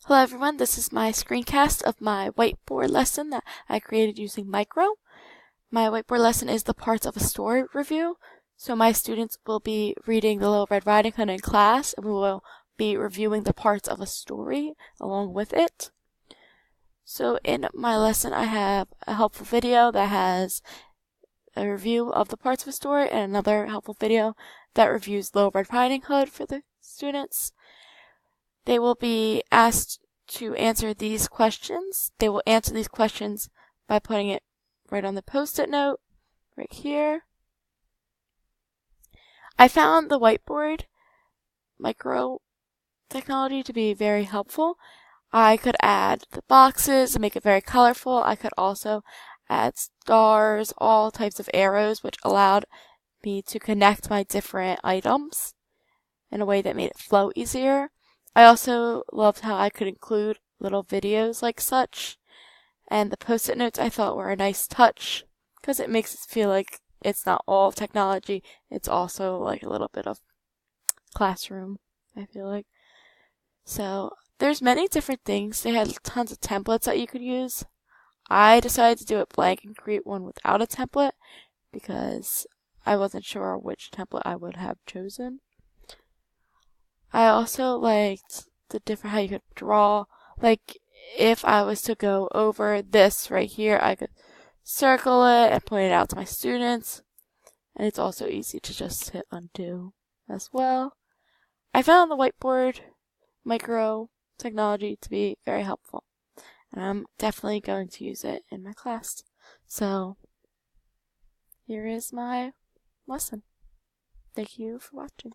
Hello everyone, this is my screencast of my whiteboard lesson that I created using Micro. My whiteboard lesson is the parts of a story review. So my students will be reading The Little Red Riding Hood in class, and we will be reviewing the parts of a story along with it. So in my lesson I have a helpful video that has a review of the parts of a story and another helpful video that reviews Little Red Riding Hood for the students. They will be asked to answer these questions. They will answer these questions by putting it right on the post-it note, right here. I found the whiteboard Micro technology to be very helpful. I could add the boxes and make it very colorful. I could also add stars, all types of arrows, which allowed me to connect my different items in a way that made it flow easier. I also loved how I could include little videos like such, and the post-it notes I thought were a nice touch because it makes it feel like it's not all technology, it's also like a little bit of classroom, I feel like. So there's many different things. They had tons of templates that you could use. I decided to do it blank and create one without a template because I wasn't sure which template I would have chosen. I also liked the different how you could draw. Like if I was to go over this right here, I could circle it and point it out to my students. And it's also easy to just hit undo as well. I found the whiteboard Micro technology to be very helpful. And I'm definitely going to use it in my class. So here is my lesson. Thank you for watching.